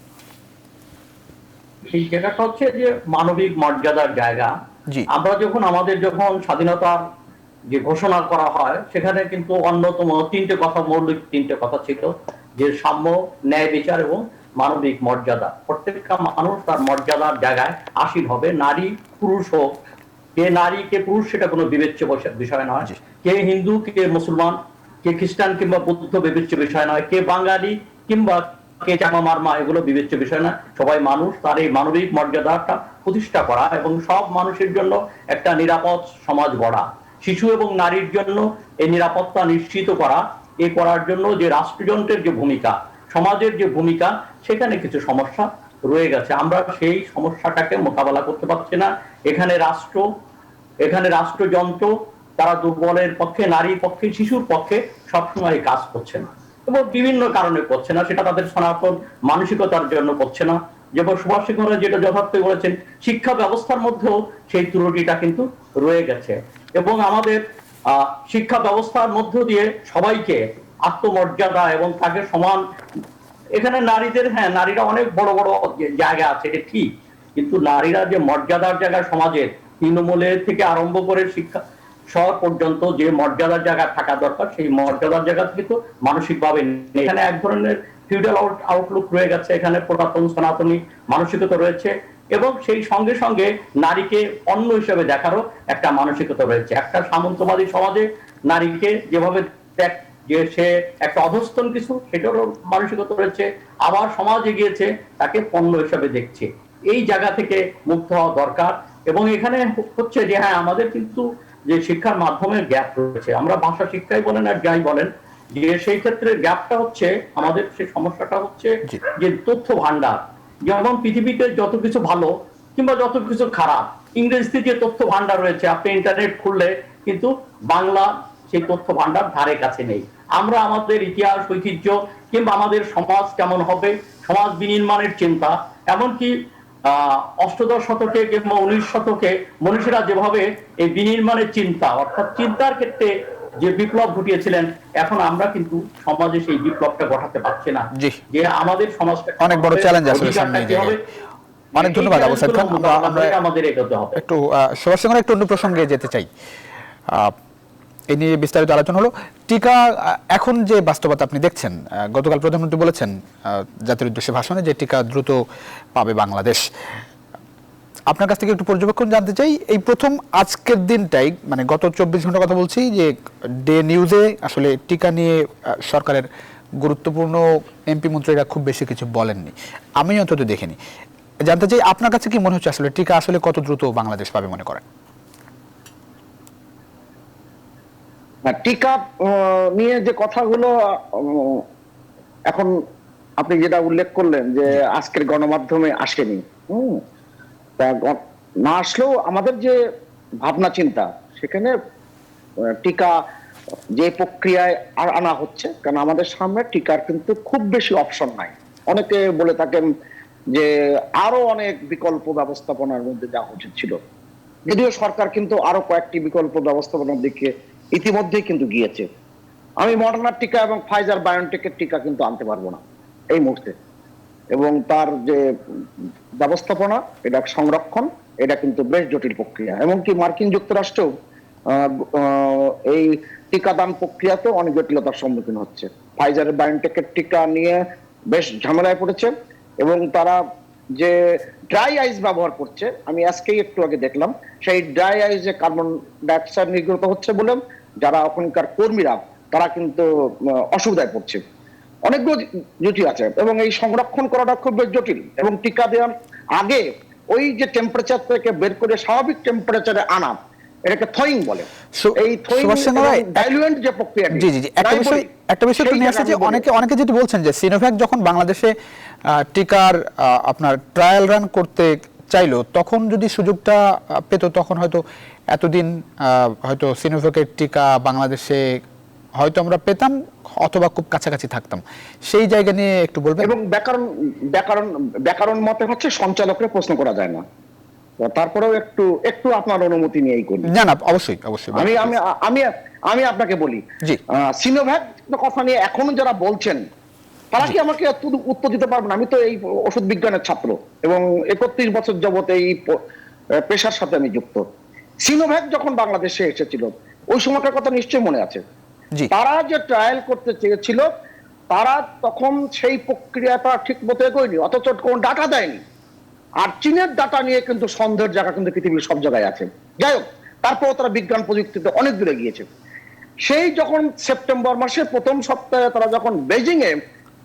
সেই জায়গাটা হচ্ছে যে মানবিক মর্যাদার জায়গা। আমরা যখন স্বাধীনতার যে ঘোষণা করা হয়, সেখানে কিন্তু অন্যতম মৌলিক তিনটে কথা ছিল, যে সাম্য, ন্যায় বিচার এবং মানবিক মর্যাদা। প্রত্যেকটা মানুষ তার মর্যাদার জায়গায় আসীন হবে, নারী পুরুষ হোক। কে নারী কে পুরুষ সেটা কোনো বিবেচ্য বিষয় নয়, কে হিন্দু কে মুসলমান, কে খ্রিস্টান কিংবা বৌদ্ধ বিবেচ্য বিষয় নয়, কে বাঙালি কিংবা কে চামা মারমা, এগুলো বিবেচ্য বিষয় না। সবাই মানুষ, তার এই মানবিক মর্যাদাটা প্রতিষ্ঠা করা এবং সব মানুষের জন্য একটা নিরাপদ সমাজ গড়া, শিশু এবং নারীর জন্য এই নিরাপত্তা নিশ্চিত করা, করার জন্য যে রাষ্ট্রযন্ত্রের যে ভূমিকা, সমাজের যে ভূমিকা, সেখানে কিছু সমস্যা রয়ে গেছে। আমরা সেই সমস্যাটাকে মোকাবেলা করতে পারছি না। এখানে রাষ্ট্রযন্ত্র তারা দুর্বলের পক্ষে, নারীর পক্ষে, শিশুর পক্ষে সবসময় কাজ করছে না, এবং বিভিন্ন কারণে করছে না। সেটা তাদের সনাতন মানসিকতার জন্য করছে না। যেমন সুভাষ সিংহরা যেটা যথার্থ বলেছেন, শিক্ষা ব্যবস্থার মধ্যেও সেই ত্রুটিটা কিন্তু রয়ে গেছে। এবং আমাদের শিক্ষা ব্যবস্থার মধ্য দিয়ে সবাইকে আত্মমর্যাদা এবং তাকে সমান, এখানে নারীদের, হ্যাঁ নারীরা অনেক বড় বড় জায়গা আছে, এটা ঠিক, কিন্তু নারীরা যে মর্যাদার জায়গা, সমাজের তৃণমূলের থেকে আরম্ভ করে শিক্ষা শহর পর্যন্ত যে মর্যাদার জায়গা থাকা দরকার, সেই মর্যাদার জায়গা কিন্তু মানসিকভাবে নেই। এখানে এক ধরনের ফিউডাল আউটলুক রয়ে গেছে, এখানে পুরাতন সনাতনী মানসিকতা রয়েছে, এবং সেই সঙ্গে সঙ্গে নারীকে অন্য হিসেবে দেখারও একটা মানসিকতা রয়েছে। একটা সামন্তবাদী সমাজে নারীকে যেভাবে যে সে একটা অধস্তন কিছু, সেটারও মানসিকতা রয়েছে। আবার সমাজ এগিয়েছে, তাকে পণ্য হিসেবে দেখছে। এই জায়গা থেকে মুক্ত হওয়া দরকার। এবং এখানে হচ্ছে যে হ্যাঁ, আমাদের কিন্তু যে শিক্ষার মাধ্যমে গ্যাপ রয়েছে, আমরা ভাষা শিক্ষাই বলেন আর যাই বলেন, যে সেই ক্ষেত্রে গ্যাপটা হচ্ছে, আমাদের সেই সমস্যাটা হচ্ছে যে তথ্য ভান্ডার। যেমন পৃথিবীতে যত কিছু ভালো কিংবা যত কিছু খারাপ, ইংরেজিতে যে তথ্য ভান্ডার রয়েছে, আপনি ইন্টারনেট খুললে কিন্তু বাংলা সেই তথ্য ভান্ডার ধারে কাছে নেই। আমরা আমাদের ইতিহাস ঐতিহ্য কিংবা আমাদের সমাজ কেমন হবে, সমাজ বিনির্মাণের চিন্তা, এমনকি অষ্টদশ শতকে কিংবা 19 শতকে মনীষীরা যেভাবে এই বিনির্মাণের চিন্তা অর্থাৎ চিন্তার ক্ষেত্রে যে বিপ্লব ঘটিয়েছিলেন, এখন আমরা কিন্তু সমাজে সেই বিপ্লবটা ঘটাতে পারছি না। যে আমাদের সমাজটা অনেক বড় চ্যালেঞ্জ আসলে সামনে দিয়ে। অনেক ধন্যবাদ আবু সাইদ খান। আমরা আমাদের এগোতে হবে। একটু সুভাষ সিংহ একটু অন্য প্রসঙ্গে যেতে চাই। এই নিয়ে বিস্তারিত আলোচনা হলো। টিকা এখন যে বাস্তবতা আপনি দেখছেন, গতকাল প্রধানমন্ত্রী বলেছেন জাতির উদ্দেশ্যে ভাষণে যে টিকা দ্রুত পাবে বাংলাদেশ। আপনার কাছ থেকে একটু পর্যবেক্ষণ জানতে চাই। এই প্রথম আজকের দিনটাই, মানে গত 24 ঘন্টার কথা বলছি, যে ডে নিউজে আসলে টিকা নিয়ে সরকারের গুরুত্বপূর্ণ এমপি মন্ত্রীরা খুব বেশি কিছু বলেননি, আমি অন্তত দেখিনি। জানতে চাই আপনার কাছে কি মনে হচ্ছে আসলে টিকা আসলে কত দ্রুত বাংলাদেশ পাবে মনে করেন? টিকা নিয়ে যে কথাগুলো এখন আপনি যেটা উল্লেখ করলেন যে আজকের গণমাধ্যমে আসেনি, তা না আসলেও আমাদের যে ভাবনা চিন্তা, সেখানে টিকা যে প্রক্রিয়ায় আনা হচ্ছে, কারণ আমাদের সামনে টিকার কিন্তু খুব বেশি অপশন নাই। অনেকে বলে থাকেন যে আরো অনেক বিকল্প ব্যবস্থাপনার মধ্যে যাওয়া উচিত ছিল, যদিও সরকার কিন্তু আরো কয়েকটি বিকল্প ব্যবস্থাপনার দিকে ইতিমধ্যেই কিন্তু গিয়েছে। আমি মডার্নার টিকা এবং ফাইজার বায়োনটেকের টিকা কিন্তু আনতে পারবো না এই মুহূর্তে, এবং তার যে ব্যবস্থাপনা, এটা সংরক্ষণ, এটা কিন্তু বেশ জটিল প্রক্রিয়া। এমনকি মার্কিন যুক্তরাষ্ট্রেও এই টিকাদান প্রক্রিয়াতে অনেক জটিলতার সম্মুখীন হচ্ছে। ফাইজার বায়োনটেকের টিকা নিয়ে বেশ ঝামেলায় পড়েছে, এবং তারা যে ড্রাই আইস ব্যবহার করছে, আমি আজকেই একটু আগে দেখলাম, সেই ড্রাই আইসে কার্বন ডাইঅক্সাইড নির্গত হচ্ছে বলে যারা ওখানকার কর্মীরা তারা কিন্তু অসুবিধায় পড়ছে। অনেকগুলো জটিল আছে, এবং এই সংরক্ষণ করাটা খুব বেশ জটিল। এবং টিকা দেওয়ার আগে ওই যে টেম্পারেচার থেকে বের করে স্বাভাবিক টেম্পারেচারে আনা, এটাকে থয়িং বলে। এই থয়িং ডাইলুয়েন্ট যে প্রক্রিয়া, জি জি জি, একটা বিষয় একটু নিয়ে আসছে যে অনেকে যেটা বলছেন যে সিনোভ্যাক যখন বাংলাদেশে টিকার আপনার ট্রায়াল রান করতে চাইলো, তখন যদি সুযোগটা পেত, তখন হয়তো এতদিন হয়তো সিনোভ্যাকের টিকা বাংলাদেশে হয়তো আমরা পেতাম, অথবা খুব কাছাকাছি থাকতাম। সেই জায়গা নিয়ে একটু বলবেন। এবং ব্যাকরণ মতে হচ্ছে সঞ্চালকের প্রশ্ন করা যায় না, তারপরেও একটু আপনার অনুমতি নিয়েই করি। না না, অবশ্যই অবশ্যই। আমি আপনাকে বলি, সিনোভ্যাক কথা নিয়ে এখনো যারা বলছেন, তারা কি আমাকে উত্তর দিতে পারবেন? আমি তো এই ওষুধ বিজ্ঞানের ছাত্র এবং 31 বছর যাবত এই পেশার সাথে আমি যুক্ত। সিনোভ্যাক যখন বাংলাদেশে এসেছিল, ওই সময়টার কথা নিশ্চয়ই মনে আছে। তারা যে ট্রায়াল করতে চেয়েছিল, তারা তখন সেই প্রক্রিয়াটা ঠিক মতো এগোয়নি, অথচ কোন ডাটা দেয়নি। আর চীনের ডাটা নিয়ে কিন্তু সন্দেহের জায়গা কিন্তু পৃথিবীর সব জায়গায় আছে। যাই হোক, তারপর তারা বিজ্ঞান প্রযুক্তিতে অনেক দূরে গিয়েছে। সেই যখন সেপ্টেম্বর মাসের প্রথম সপ্তাহে তারা যখন বেজিং এ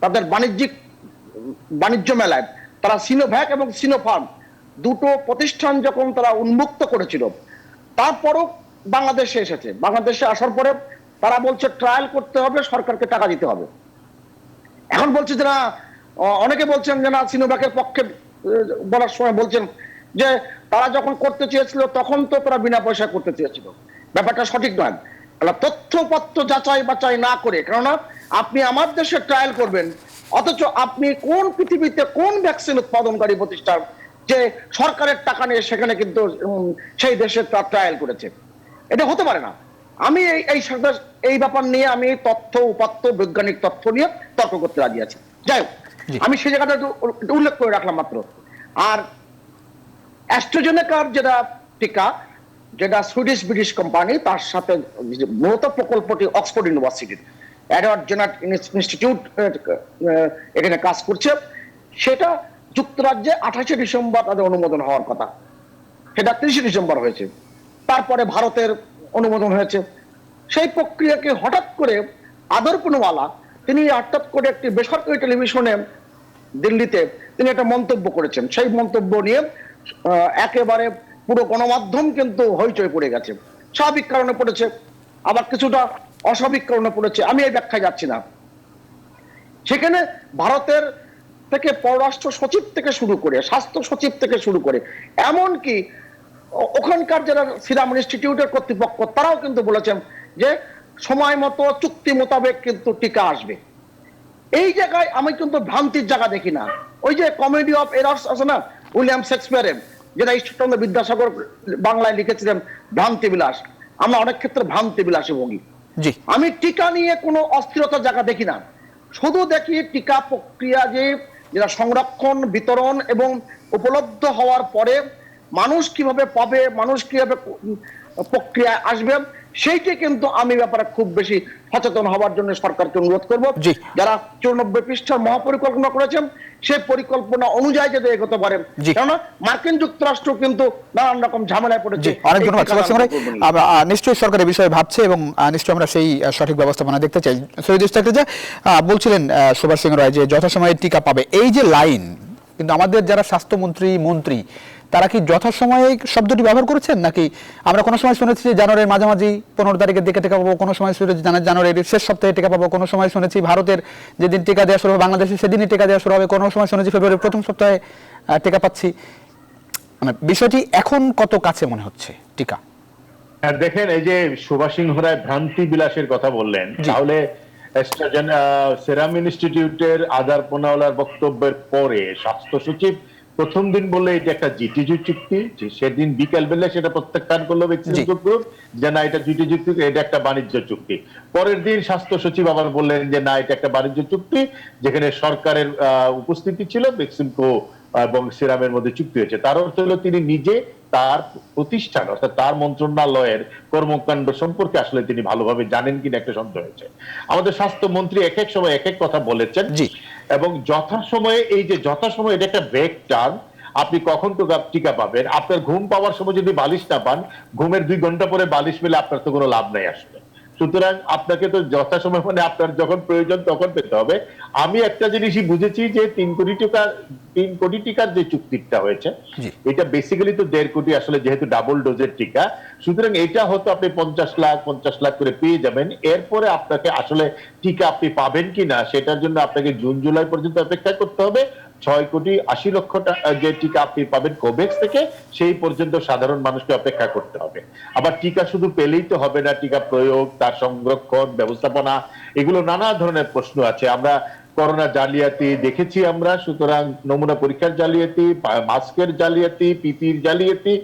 তাদের বাণিজ্য মেলায় তারা সিনোভ্যাক এবং সিনোফার্ম দুটো প্রতিষ্ঠান যখন তারা উন্মুক্ত করেছিল, তারপরও বাংলাদেশে এসেছে। বাংলাদেশে আসার পরে তারা বলছে ট্রায়াল করতে হবে, সরকারকে টাকা দিতে হবে। এখন বলছে যে না, অনেকে বলছেন যে না, সিনোভ্যাকের পক্ষে বলার সময় বলছেন যে তারা যখন করতে চেয়েছিল তখন তো তারা বিনা পয়সা করতে চেয়েছিল। ব্যাপারটা সঠিক নয়। তথ্যপত্র যাচাই বাছাই না করে, কেননা আপনি আমার দেশে ট্রায়াল করবেন, অথচ আপনি কোন পৃথিবীতে কোন ভ্যাকসিন উৎপাদনকারী প্রতিষ্ঠান যে সরকারের টাকা নিয়ে সেখানে কিন্তু সেই দেশে তার ট্রায়াল করেছে? এটা হতে পারে না। আমি এই ব্যাপার নিয়ে আমি তথ্য উপাত্ত বৈজ্ঞানিক তথ্য নিয়ে তর্ক করতে রাজি আছি। যাই হোক, আমি সেই জায়গাটা উল্লেখ করে রাখলাম মাত্র। আর অ্যাস্ট্রাজেনেকার যেটা টিকা, যেটা সুইডিশ ব্রিটিশ কোম্পানি, তার সাথে মূলত প্রকল্পটি অক্সফোর্ড ইউনিভার্সিটির এডওয়ার্ড জেনার ইনস্টিটিউট এখানে কাজ করছে। সেটা যুক্তরাজ্যে 28 ডিসেম্বর তাদের অনুমোদন হওয়ার কথা, সেটা 30 ডিসেম্বর হয়েছে। তারপরে ভারতের অনুমোদন হয়েছে। সেই প্রক্রিয়াকে হঠাৎ করে আদর পুনওয়ালা তিনি হঠাৎ করে একটি বেসরকারি টেলিভিশনে দিল্লিতে তিনি একটা মন্তব্য করেছেন। সেই মন্তব্য নিয়ে একেবারে পুরো গণমাধ্যম কিন্তু হইচই পড়ে গেছে। স্বাভাবিক কারণে পড়েছে, আবার কিছুটা অস্বাভাবিক কারণে পড়েছে, আমি এই ব্যাখ্যায় যাচ্ছি না। সেখানে ভারতের থেকে পররাষ্ট্র সচিব থেকে শুরু করে, স্বাস্থ্য সচিব থেকে শুরু করে, এমনকি ওখানকার যারা সিরাম ইনস্টিটিউটের কর্তৃপক্ষ, তারাও কিন্তু বলেছেন যে সময় মতো চুক্তি মোতাবেক কিন্তু টিকা আসবে। এই জায়গায় আমি কিন্তু ভ্রান্তির জায়গা দেখি না। ওই যে কমেডি অফ এরার্স আছে না উইলিয়াম শেক্সপিয়ারের, যেটা ঈশ্বরচন্দ্র বিদ্যাসাগর বাংলায় লিখেছিলেন ভ্রান্তি বিলাস, আমরা অনেক ক্ষেত্রে ভ্রান্তি বিলাসে ভোগী। জি, আমি টিকা নিয়ে কোনো অস্থিরতার জায়গা দেখি না, শুধু দেখি টিকা প্রক্রিয়া যেটা সংরক্ষণ, বিতরণ এবং উপলব্ধ হওয়ার পরে মানুষ কিভাবে পাবে, মানুষ কিভাবে প্রক্রিয়া আসবে, সেইটি কিন্তু আমি ব্যাপারে খুব বেশি সচেতন হওয়ার জন্য সরকারকে অনুরোধ করব। জি। যারা 94 পৃষ্ঠার মহাপরিকল্পনা করেছেন সেই পরিকল্পনা অনুযায়ী যদি এগোতে পারেন, জি। কেননা মার্কিন যুক্তরাষ্ট্র কিন্তু নানান রকম ঝামেলায় পড়েছে। অনেক ধন্যবাদ সুভাষ চন্দ্র। নিশ্চয়ই সরকার এই বিষয়ে ভাবছে এবং নিশ্চয়ই আমরা সেই সঠিক ব্যবস্থাপনা দেখতে চাই। সৈয়দ ইশতিয়াক রেজা বলছিলেন সুভাষ সিং রায় যে যথাসময়ে টিকা পাবে, এই যে লাইন, কিন্তু আমাদের যারা স্বাস্থ্যমন্ত্রী মন্ত্রী তারা কি যথাসময়ে শব্দটি ব্যবহার করেছেন, নাকি আমরা কোনো সময় শুনেছি যে জানুয়ারির মাঝামাঝি 15 তারিখের দিকে টিকা পাবো, কোনো সময় শুনেছি জানুয়ারির শেষ সপ্তাহে টিকা পাবো, কোনো সময় শুনেছি ভারতের যেদিন টিকা দেওয়া শুরু হবে বাংলাদেশে সেদিনই টিকা দেওয়া শুরু হবে, কোনো সময় শুনেছি ফেব্রুয়ারির প্রথম সপ্তাহে টিকা পাচ্ছি। মানে বিষয়টি এখন কত কাছে মনে হচ্ছে টিকা? দেখেন, এই যে সুভাষ সিংহ রায় ভ্রান্তি বিলাসের কথা বললেন, তাহলে সেরাম ইনস্টিটিউটের আদার পোনাওয়ালার বক্তব্যের পরে স্বাস্থ্য সচিব প্রথম দিন বললে এটা একটা জিটিজু চুক্তি, সেদিন বিকেল বেলা সেটা প্রত্যাখ্যান করলো গ্রুপ যে না এটা জিটি চুক্তি, এটা একটা বাণিজ্য চুক্তি। পরের দিন স্বাস্থ্য সচিব আবার বললেন যে না এটা একটা বাণিজ্য চুক্তি, যেখানে সরকারের উপস্থিতি ছিল, বেক্সিমকো এবং সেরামের মধ্যে চুক্তি হয়েছে। তার অর্থ হলো তিনি নিজে তার প্রতিষ্ঠান অর্থাৎ তার মন্ত্রণালয়ের কর্মকাণ্ড সম্পর্কে আসলে তিনি ভালোভাবে জানেন কিনা একটা সন্দেহ হয়েছে। আমাদের স্বাস্থ্যমন্ত্রী এক এক সময় এক এক কথা বলেছেন, এবং যথাসময়ে, এই যে যথাসময়ে এটা একটা ভেগ টার্ম। আপনি কখন টিকা পাবেন, আপনার ঘুম পাওয়ার সময় যদি বালিশ না পান, ঘুমের 2 ঘন্টা পরে বালিশ পেলে আপনার তো কোনো লাভ নাই আসলে। সুতরাং আপনাকে তো যথাসময় মানে আপনার যখন প্রয়োজন তখন পেতে হবে। আমি একটা জিনিসই বুঝেছি যে 3 কোটি টিকার যে চুক্তিটা হয়েছে এটা বেসিক্যালি তো 1.5 কোটি আসলে, যেহেতু ডাবল ডোজের টিকা, সুতরাং এটা হয়তো আপনি 50 লাখ করে পেয়ে যাবেন। এরপরে আপনাকে আসলে টিকা আপনি পাবেন কিনা সেটার জন্য আপনাকে জুন জুলাই পর্যন্ত অপেক্ষা করতে হবে। 6,80,00,000 যে টিকা আপনি পাবেন কোভ্যাক্স থেকে, সেই পর্যন্ত সাধারণ মানুষকে অপেক্ষা করতে হবে। আবার টিকা শুধু পেলেই তো হবে না, টিকা প্রয়োগ, তার সংরক্ষণ, ব্যবস্থাপনা, এগুলো নানা ধরনের প্রশ্ন আছে। আমরা করোনা জালিয়াতি দেখেছি আমরা, সুতরাং নমুনা পরীক্ষার জালিয়াতি, মাস্কের জালিয়াতি, পিপির জালিয়াতি,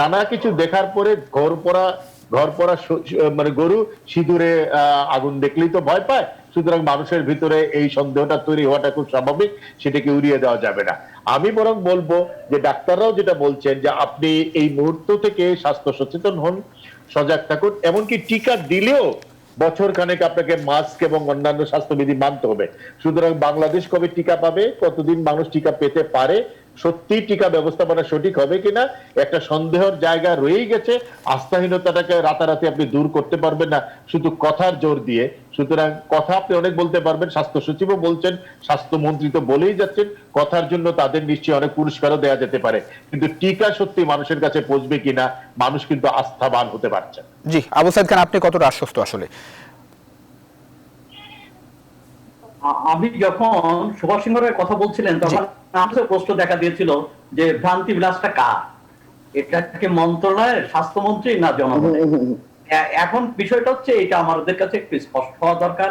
নানা কিছু দেখার পরে ঘর পড়া মানে গরু সিঁদুরে আগুন দেখলেই তো ভয় পায়। সুতরাং মানুষের ভিতরে এই সন্দেহটা তৈরি হওয়াটা খুব স্বাভাবিক, সেটাকে উড়িয়ে দেওয়া যাবে না। আমি বরং বলবো যে ডাক্তাররাও যেটা বলছেন যে আপনি এই মুহূর্ত থেকে স্বাস্থ্য সচেতন হন, সজাগ থাকুন, এমনকি টিকা দিলেও বছর খানেক আপনাকে মাস্ক এবং অন্যান্য স্বাস্থ্যবিধি মানতে হবে। সুতরাং বাংলাদেশ কবে টিকা পাবে, কতদিন মানুষ টিকা পেতে পারে, সত্যি টিকা ব্যবস্থাপনা সঠিক হবে কিনা একটা সন্দেহের জায়গা রয়েই গেছে। আস্থাহীনতাটাকে রাতারাতি আপনি দূর করতে পারবেন না শুধু কথার জোর দিয়ে। সুতরাং কথা আপনি অনেক বলতে পারবেন, স্বাস্থ্য সচিবও বলছেন, স্বাস্থ্যমন্ত্রী তো বলেই যাচ্ছেন, কথার জন্য তাদের নিশ্চয়ই অনেক পুরস্কারও দেওয়া যেতে পারে, কিন্তু টিকা সত্যি মানুষের কাছে পৌঁছবে কিনা মানুষ কিন্তু আস্থাবান হতে পারছেন। জি, আবু সাইদ খান, আপনি কতটা আশ্বস্ত আসলে? আমি যখন সুভাষ সিংহ রায়ের কথা বলছিলেন তখন আমাদের প্রশ্ন দেখা দিয়েছিল যে ভ্রান্তি বিলাসটা কার, এটা কি মন্ত্রণালয়ের, স্বাস্থ্যমন্ত্রী না জনগণের? এখন বিষয়টা হচ্ছে এটা আমাদের কাছে একটু স্পষ্ট হওয়া দরকার।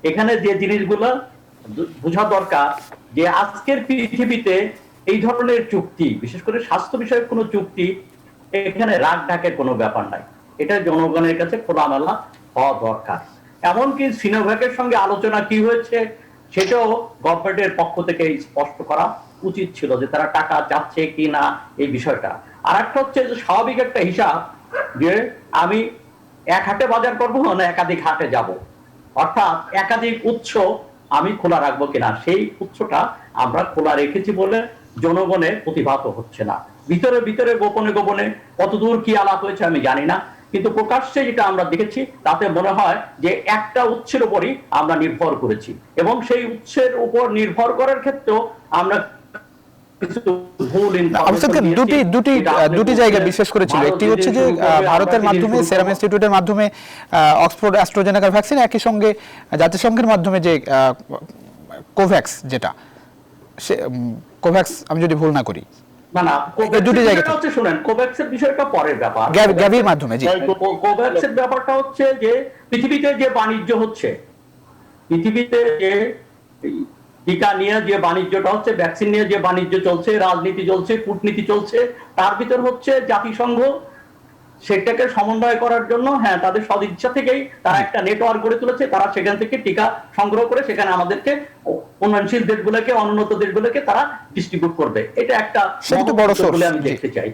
এখানে যে জিনিসগুলো বোঝা দরকার যে আজকের পৃথিবীতে এই ধরনের চুক্তি, বিশেষ করে স্বাস্থ্য বিষয়ক কোনো চুক্তি, এখানে রাগ ঢাকের কোনো ব্যাপার নাই। এটা জনগণের কাছে খোলামেলা হওয়া দরকার। এমনকি সিনোভ্যাকের সঙ্গে আলোচনা কি হয়েছে সেটাও গভর্নমেন্টের পক্ষ থেকে স্পষ্ট করা উচিত ছিল, যে তারা টাকা যাচ্ছে কি না এই বিষয়টা। আর একটা হচ্ছে যে স্বাভাবিক একটা হিসাব, যে আমি এক হাটে বাজার করবো না একাধিক হাটে যাব, অর্থাৎ একাধিক উৎস আমি খোলা রাখবো কিনা, সেই উৎসটা আমরা খোলা রেখেছি বলে জনগণের প্রতিভাত হচ্ছে না। ভিতরে ভিতরে গোপনে গোপনে কতদূর কি আলাপ হয়েছে আমি জানি না, কিন্তু প্রকাশ্যে যেটা আমরা দেখেছি তাতে মনে হয় যে একটা উৎসের উপরই আমরা নির্ভর করেছি, এবং সেই উৎসের উপর নির্ভর করার ক্ষেত্রেও আমরা দুটি জায়গা বিশেষ করে ছিল। একটি হচ্ছে যে ভারতের মাধ্যমে সেরাম ইনস্টিটিউটের মাধ্যমে অক্সফোর্ড অ্যাস্ট্রাজেনেকার ভ্যাকসিন, একই সঙ্গে জাতিসংঘের মাধ্যমে যে কোভ্যাক্স, যেটা কোভ্যাক্স আমি যদি ভুল না করি না না, দুটি জায়গা বিষয়টা হচ্ছে, শুনেন, কোভ্যাক্সের বিষয়টা পরের ব্যাপার। গ্যাভির মাধ্যমে, জি। কোভ্যাক্সের ব্যাপারটা হচ্ছে যে পৃথিবীতে যে বাণিজ্য হচ্ছে, পৃথিবীতে যে টিকা নিয়ে যে বাণিজ্যটা হচ্ছে, ভ্যাকসিন নিয়ে যে বাণিজ্য চলছে, রাজনীতি চলছে, কূটনীতি চলছে, তার ভিতর হচ্ছে জাতিসংঘ সেটাকে সমন্বয় করার জন্য, হ্যাঁ, তাদের সদিচ্ছা থেকেই তারা একটা নেটওয়ার্ক গড়ে তুলেছে। তারা সেখান থেকে টিকা সংগ্রহ করে সেখানে আমাদেরকে, উন্নয়নশীল দেশগুলোকে, অনুন্নত দেশগুলোকে তারা ডিস্ট্রিবিউট করবে। এটা একটা বড় বলে আমি দেখতে চাই।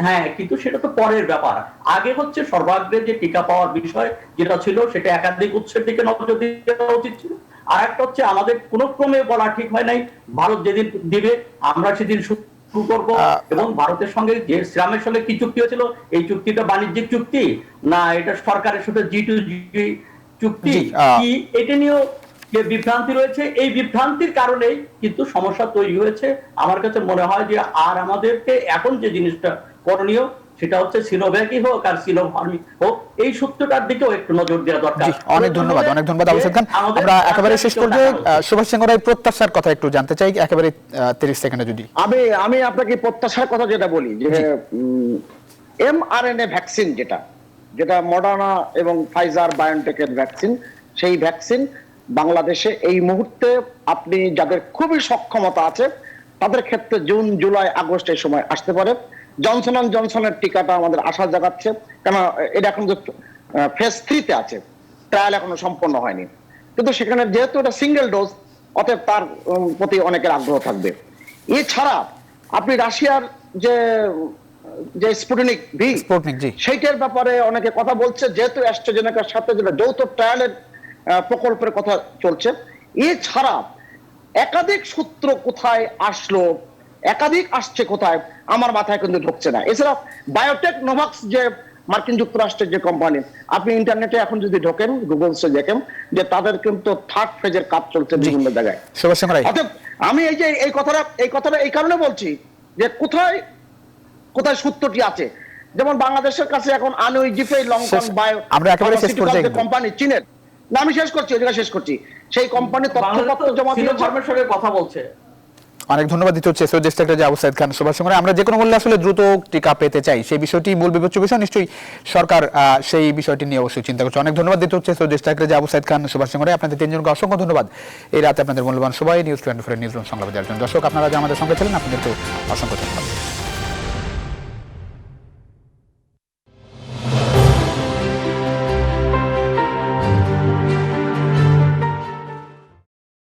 হ্যাঁ, কিন্তু সেটা তো পরের ব্যাপার। আগে হচ্ছে সর্বাগ্রে যে টিকা পাওয়ার বিষয় যেটা ছিল, সেটা একাধিক উৎসের দিকে নজর দেওয়া উচিত ছিল। আর একটা হচ্ছে, আমাদের কোনো ক্রমে বলা ঠিক হয় নাই, ভারত যেদিন দিবে আমরা সেদিন শুরু করব। এবং ভারতের সঙ্গে যে সিরামের সঙ্গে কি চুক্তি হয়েছিল, এই চুক্তিটা বাণিজ্যিক চুক্তি না এটা সরকারের সাথে G2G চুক্তি, কি এটা নিয়েও যে বিভ্রান্তি রয়েছে, এই বিভ্রান্তির কারণেই কিন্তু সমস্যা তৈরি হয়েছে। আমার কাছে মনে হয় যে আর আমাদেরকে এখন যে জিনিসটা করণীয়, সেটা হচ্ছে সিনোভ্যাকই হোক আর সিনোফার্মি হোক, এই সূত্রটার দিকেও একটু নজর দেওয়া দরকার। অনেক ধন্যবাদ, অনেক ধন্যবাদ আবু সাইদ খান। আমরা একেবারে শেষ পর্যায়ে সুভাষ চন্দ্র রায়ের প্রত্যাশার কথা একটু জানতে চাই, একেবারে 30 সেকেন্ডে যদি। আমি আপনাকে প্রত্যাশার কথা যেটা বলি, যে mRNA ভ্যাকসিন যেটা মডার্না এবং ফাইজার বায়োনটেকের ভ্যাকসিন, সেই ভ্যাকসিন বাংলাদেশে এই মুহূর্তে আপনি যাদের খুবই সক্ষমতা আছে তাদের ক্ষেত্রে জুন, জুলাই, আগস্ট এই সময় আসতে পারে। জনসন অ্যান্ড জনসনের টিকাটা আমাদের আশা জাগাচ্ছে, কেন এটা এখন যে ফেজ 3-তে আছে, ট্রায়াল এখনো সম্পন্ন হয়নি, কিন্তু সেখানে যেহেতু এটা সিঙ্গেল ডোজ, অতএব তার প্রতি অনেকের আগ্রহ থাকবে। এছাড়া আপনি রাশিয়ার যে স্পুটনিক ভি, সেইটার ব্যাপারে অনেকে কথা বলছে, যেহেতু অ্যাস্ট্রাজেনেকার সাথে যেটা যৌথ ট্রায়ালের প্রকল্পের কথা চলছে। এছাড়া একাধিক সূত্র কোথায় আসলো, একাধিক আসছে কোথায়, আমার মাথায় কিন্তু ঢুকছে না। এছাড়া বায়োটেক নোভাক্স, যে মার্কিন যুক্তরাষ্ট্রের যে কোম্পানি, আপনি ইন্টারনেটে এখন যদি ঢোকেন, গুগলসে দেখেন যে তাদের কিন্তু 3rd ফেজের কাজ চলছে বিভিন্ন জায়গায়। অতএব আমি এই কথাটা এই কারণে বলছি যে কোথায় সূত্রটি আছে। যেমন বাংলাদেশের কাছে এখন আনুইজিফেই লংকং বায়ো কোম্পানি, চীনের, না আমি শেষ করছি, সেই কোম্পানি তথ্যপত্র জমা দিয়েছে, কথা বলছে। অনেক ধন্যবাদ দিতে হচ্ছে সৈয়দ সেক্রেটারি আবু সাইদ খান। সুভাষ চন্দ্র, আমরা যে কোনো মূল্যে আসলে দ্রুত টিকা পেতে চাই, সেই বিষয়টি মূল বিবেচ্য বিষয়। নিশ্চয়ই সরকার সেই বিষয়টি নিয়ে অবশ্যই চিন্তা করছে। অনেক ধন্যবাদ দিতে হচ্ছে সৈয়দ সেক্রেটারি আবু সাইদ খান, সুভাষ চন্দ্র। আপনাদের তিনজনকে অসংখ্য ধন্যবাদ এই রাতে আপনাদের মূল্যবান সময় নিউজ 24 নিউজ রুম সংলাপ দেওয়ার জন্য। দর্শক, আপনারা যে আমাদের সঙ্গে ছিলেন, আপনাদেরকে অসংখ্য ধন্যবাদ।